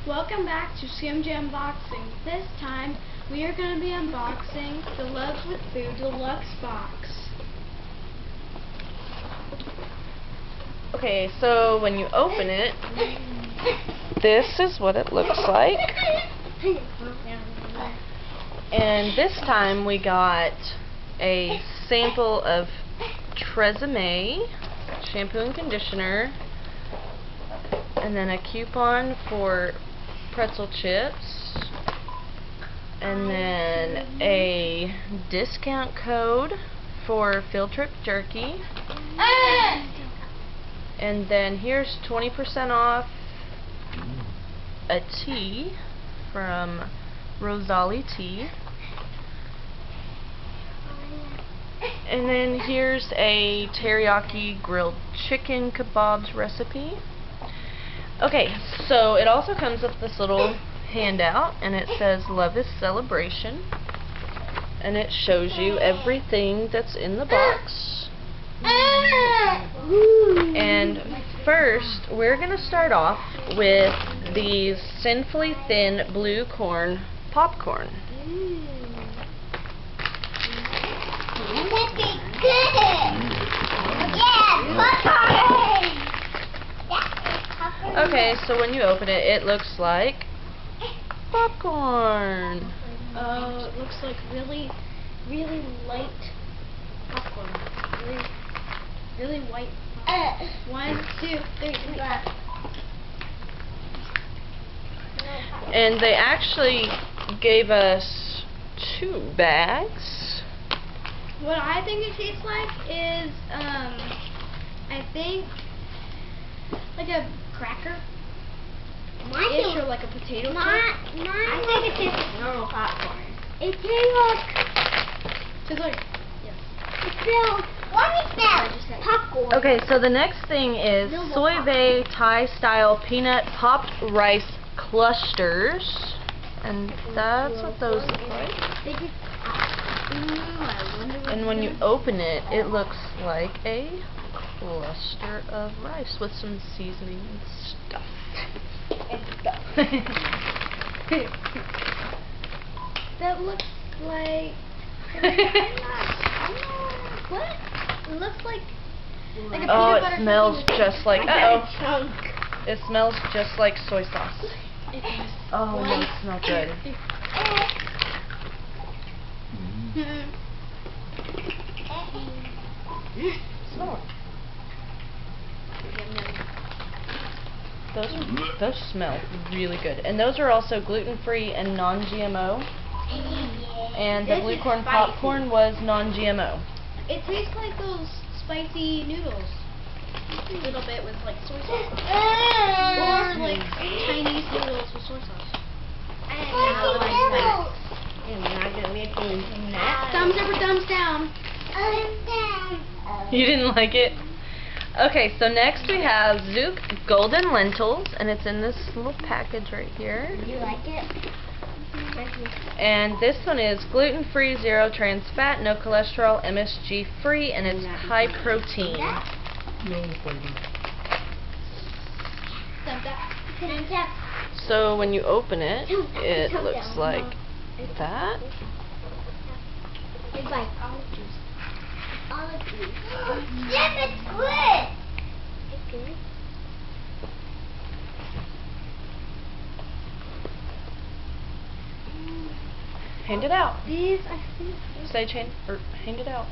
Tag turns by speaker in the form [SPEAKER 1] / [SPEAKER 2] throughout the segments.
[SPEAKER 1] Welcome back to Skim Jam Unboxing. This time we are going to be unboxing the Love with Food Deluxe box.
[SPEAKER 2] Okay, so when you open it, this is what it looks like. And this time we got a sample of Tresemme shampoo and conditioner, and then a coupon for pretzel chips, and then a discount code for Field Trip Jerky, and then here's 20% off a tea from Rosali Tea, and then here's a teriyaki grilled chicken kebabs recipe. Okay, so it also comes with this little handout, and it says Love is Celebration, and it shows you everything that's in the box. And first, we're going to start off with these Sinfully Thin Blue Corn Popcorn. Okay, so when you open it, it looks like popcorn.
[SPEAKER 1] Oh, it looks like really light popcorn. Really white. 1, 2, 3, 4.
[SPEAKER 2] And they actually gave us 2 bags.
[SPEAKER 1] What I think it tastes like is, I think, like a cracker. Ish, or like a potato chip.
[SPEAKER 3] I think it tastes like normal popcorn. It tastes like,
[SPEAKER 1] yes.
[SPEAKER 3] it smells, let me smell popcorn.
[SPEAKER 2] Okay, so the next thing is Soy Bae Thai style peanut popped rice clusters, and that's what those look like. And when you open it, it looks like a cluster of rice with some seasoning and stuff.
[SPEAKER 1] That looks like what? It looks like a peanut butter
[SPEAKER 2] it smells
[SPEAKER 1] cookie with
[SPEAKER 2] just like
[SPEAKER 1] chunk.
[SPEAKER 2] It smells just like soy sauce.
[SPEAKER 1] It does.
[SPEAKER 2] Oh, no, it smells good. Smell it. Those smell really good, and those are also gluten-free and non-GMO. And the blue corn popcorn was non-GMO.
[SPEAKER 1] It tastes like those spicy noodles, a little bit with like soy sauce, or like Chinese noodles with soy sauce. Thumbs up or thumbs down?
[SPEAKER 2] You didn't like it? Okay, so next we have Zook Golden Lentils, and it's in this little package right here.
[SPEAKER 3] You like it?
[SPEAKER 2] And this one is gluten-free, zero trans fat, no cholesterol, MSG free, and it's high protein.
[SPEAKER 1] Thumbs up.
[SPEAKER 2] So when you open it, it looks like that.
[SPEAKER 3] It's like olive juice. Olive juice. Yep, it's good. It's good.
[SPEAKER 2] Hand it out.
[SPEAKER 1] These, I think.
[SPEAKER 2] Say hand it out.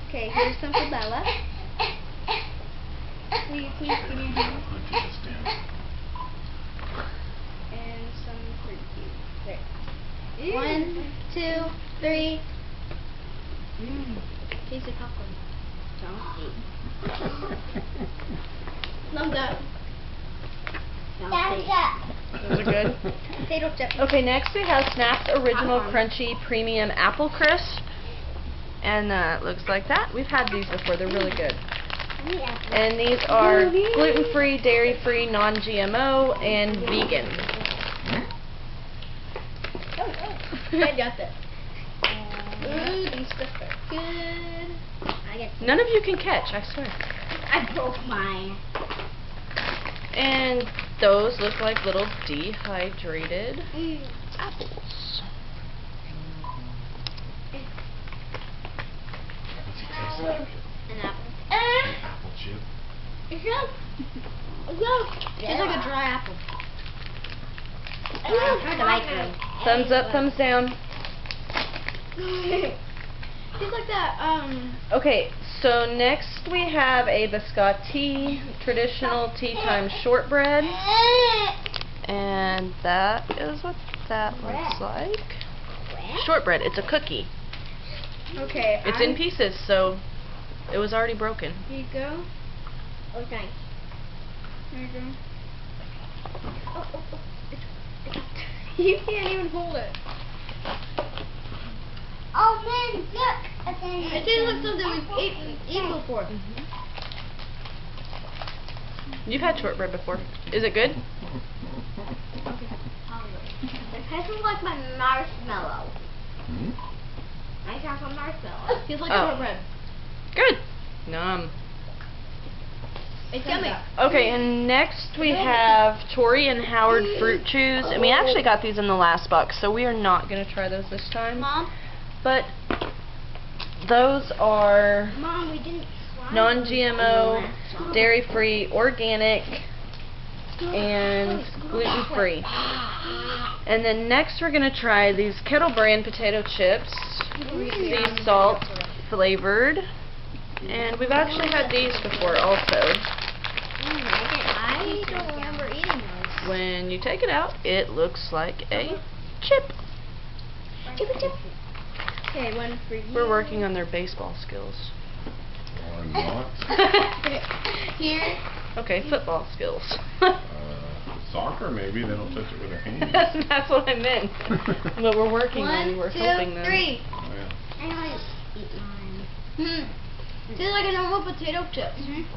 [SPEAKER 1] Okay, here's some for Bella. Will you please give me these? And some for you. There. 1, 2, 3. Taste of popcorn. Thumbs up.
[SPEAKER 3] Thumbs up.
[SPEAKER 2] Those are good.
[SPEAKER 1] Potato chip.
[SPEAKER 2] Okay, next we have Snap's Original Crunchy Premium Apple Crisp. And it looks like that. We've had these before. They're really good. And these are gluten-free, dairy-free, non-GMO, and vegan.
[SPEAKER 1] I got that. These stuff are good.
[SPEAKER 2] None of you can catch, I swear.
[SPEAKER 3] I broke mine.
[SPEAKER 2] And those look like little dehydrated apples.
[SPEAKER 1] An apple.
[SPEAKER 4] Apple chip.
[SPEAKER 1] It's like a dry apple.
[SPEAKER 2] Thumbs up, thumbs down.
[SPEAKER 1] It's like that,
[SPEAKER 2] Okay, so next we have a biscotti traditional tea time shortbread. And that is what that looks like. Shortbread, it's a cookie.
[SPEAKER 1] okay.
[SPEAKER 2] It's in pieces, so it was already broken.
[SPEAKER 1] Here you go.
[SPEAKER 3] Okay.
[SPEAKER 1] There you go. You can't even hold it.
[SPEAKER 3] Oh man, look!
[SPEAKER 1] It tastes like something we've eaten before.
[SPEAKER 2] You've had shortbread before. Is it good?
[SPEAKER 3] It tastes like my marshmallow. I have a marshmallow.
[SPEAKER 1] Feels like
[SPEAKER 2] Oh.
[SPEAKER 1] shortbread.
[SPEAKER 2] Good. Nom.
[SPEAKER 1] It's yummy.
[SPEAKER 2] Okay, and next we have Tori and Howard fruit chews, and we actually got these in the last box, so we are not going to try those this time.
[SPEAKER 1] Mom?
[SPEAKER 2] But those are
[SPEAKER 3] Mom, we didn't
[SPEAKER 2] non-GMO, dairy-free, organic, and gluten-free. And then next we're going to try these Kettle Brand potato chips, sea salt flavored. And we've actually had these before also.
[SPEAKER 1] I don't remember eating those.
[SPEAKER 2] When you take it out, it looks like a chip.
[SPEAKER 1] Okay, one for you.
[SPEAKER 2] We're working on their baseball skills.
[SPEAKER 4] Or not.
[SPEAKER 1] Here.
[SPEAKER 2] Okay, football skills.
[SPEAKER 4] Soccer, maybe. They don't touch it with their hands.
[SPEAKER 2] That's what I meant. But we're working on,
[SPEAKER 1] One,
[SPEAKER 2] we're
[SPEAKER 1] two,
[SPEAKER 2] helping them.
[SPEAKER 1] three.
[SPEAKER 4] Oh, yeah.
[SPEAKER 3] I want to eat mine.
[SPEAKER 1] Tastes like a normal potato chip. Tastes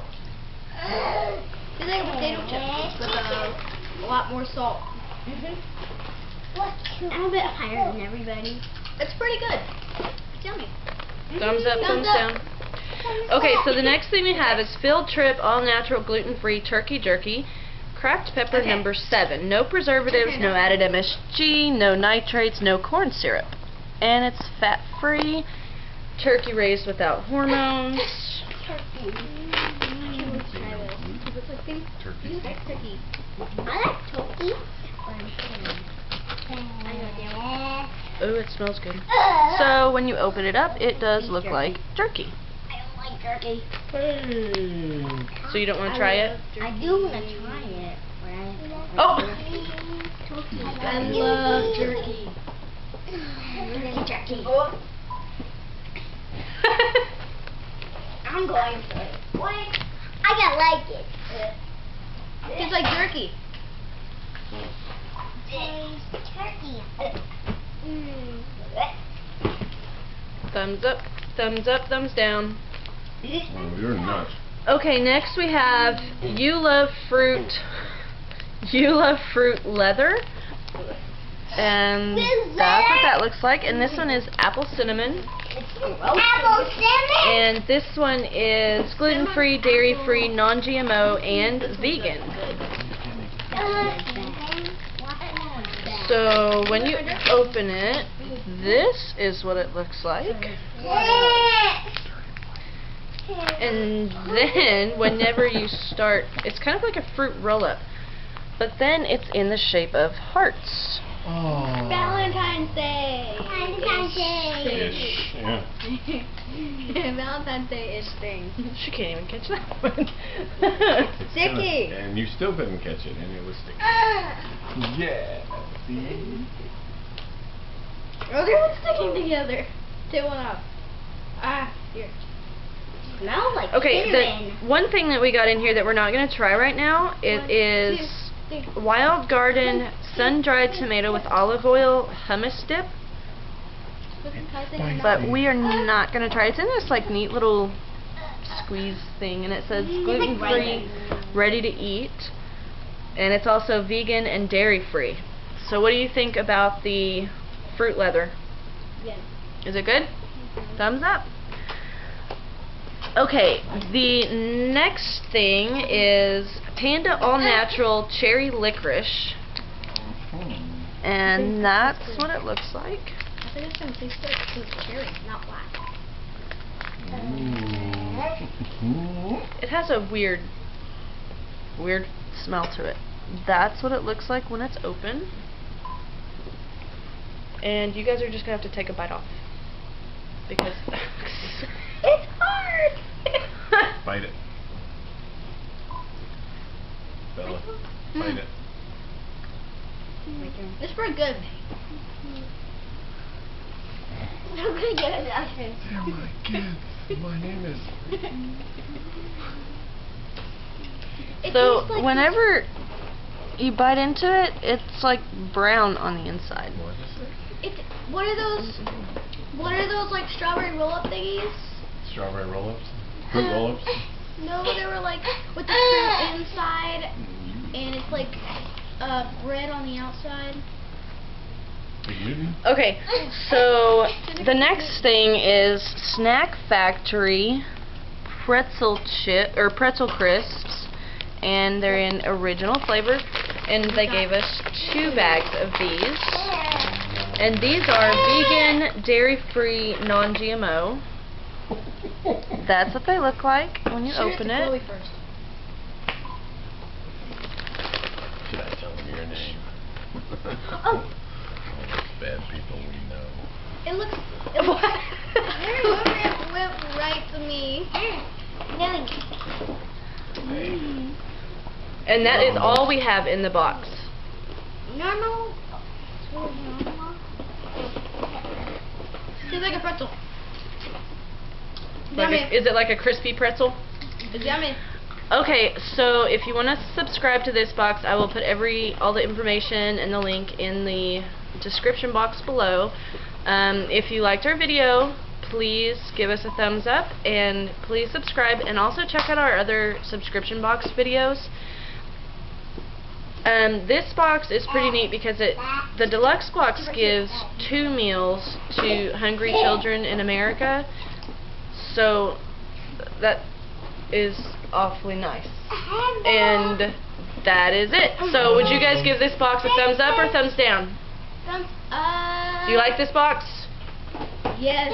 [SPEAKER 1] like a potato chip with a lot more salt.
[SPEAKER 3] I'm a bit higher than everybody.
[SPEAKER 1] It's pretty good. It's yummy.
[SPEAKER 2] Thumbs up, thumbs down. Okay, so the next thing we have is Field Trip All Natural Gluten-Free Turkey Jerky. Cracked pepper
[SPEAKER 1] Okay.
[SPEAKER 2] number 7. No preservatives,
[SPEAKER 1] Okay,
[SPEAKER 2] no
[SPEAKER 1] now.
[SPEAKER 2] added MSG, no nitrates, no corn syrup. And it's fat-free. Turkey raised without hormones.
[SPEAKER 3] Turkey.
[SPEAKER 4] Turkey.
[SPEAKER 1] You like turkey.
[SPEAKER 3] I like turkey.
[SPEAKER 2] Oh, it smells good. So when you open it up, it does look like jerky.
[SPEAKER 3] I don't like turkey.
[SPEAKER 2] So you don't want to try it?
[SPEAKER 3] I do want to try it.
[SPEAKER 2] Oh!
[SPEAKER 1] I love jerky.
[SPEAKER 3] Turkey. I'm going for it. What? I gotta like it.
[SPEAKER 1] Tastes like jerky.
[SPEAKER 3] Taste turkey.
[SPEAKER 2] Thumbs up, thumbs up, thumbs down.
[SPEAKER 4] Oh, you're nuts.
[SPEAKER 2] Okay, next we have You Love Fruit Leather. And that's what that looks like. And this one is apple cinnamon.
[SPEAKER 3] Apple cinnamon.
[SPEAKER 2] And this one is gluten-free, dairy-free, non-GMO, and vegan. So when you open it, this is what it looks like. And then whenever you start, it's kind of like a fruit roll-up. But then it's in the shape of hearts.
[SPEAKER 4] Oh.
[SPEAKER 1] Valentine's Day.
[SPEAKER 3] Valentine's Day.
[SPEAKER 4] Ish, yeah.
[SPEAKER 1] Valentine's Day is thing.
[SPEAKER 2] She can't even catch that one.
[SPEAKER 4] It's
[SPEAKER 1] Sticky.
[SPEAKER 4] and you still couldn't catch it, and it was sticky. Yeah. See?
[SPEAKER 1] Oh, they're all sticking together. Take one off. Ah, here.
[SPEAKER 3] Smells like
[SPEAKER 2] Okay,
[SPEAKER 3] cinnamon.
[SPEAKER 2] the one thing that we got in here that we're not going to try right now, it is Wild Garden sun-dried tomato with olive oil hummus dip. But we are not going to try it. It's in this like neat little squeeze thing, and it says gluten-free, ready to eat, and it's also vegan and dairy-free. So what do you think about the fruit leather?
[SPEAKER 1] Yes.
[SPEAKER 2] Is it good? Thumbs up. Okay, the next thing is Panda All Natural Cherry Licorice. And that's what it looks like.
[SPEAKER 1] I think it's going to taste like it's cherry, not black.
[SPEAKER 2] It has a weird smell to it. That's what it looks like when it's open. And you guys are just going to have to take a bite off. Because it's hard!
[SPEAKER 4] Bite it. Bella, bite it.
[SPEAKER 1] It's pretty good.
[SPEAKER 3] I'm gonna get an usher.
[SPEAKER 4] They're my kids. My name is...
[SPEAKER 2] So, whenever you bite into it, it's like brown on the inside.
[SPEAKER 4] What is it?
[SPEAKER 1] It's what are those like strawberry roll-up thingies?
[SPEAKER 4] Strawberry roll-ups? Fruit roll-ups?
[SPEAKER 1] No, they were like with the fruit inside, and it's like bread on the outside.
[SPEAKER 4] The gluten?
[SPEAKER 2] Okay, so the next thing is Snack Factory pretzel crisps, and they're in original flavor, and they gave us 2 bags of these. And these are vegan, dairy-free, non-GMO. That's what they look like when you open it.
[SPEAKER 1] Chloe first.
[SPEAKER 4] Should I tell them your name?
[SPEAKER 1] Oh.
[SPEAKER 4] Bad people we know.
[SPEAKER 1] It looks went right to me.
[SPEAKER 2] And that is all we have in the box.
[SPEAKER 1] Normal. Tastes like a pretzel.
[SPEAKER 2] Is it like a crispy pretzel?
[SPEAKER 1] It's yummy.
[SPEAKER 2] Okay, so if you want to subscribe to this box, I will put all the information and the link in the description box below. If you liked our video, please give us a thumbs up and please subscribe, and also check out our other subscription box videos. This box is pretty neat because the deluxe box gives 2 meals to hungry children in America, so that is awfully nice. And that is it. So would you guys give this box a thumbs up or thumbs down?
[SPEAKER 1] Thumbs up.
[SPEAKER 2] Do you like this box?
[SPEAKER 1] Yes.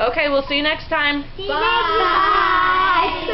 [SPEAKER 2] Okay, we'll see you next time.
[SPEAKER 3] Bye.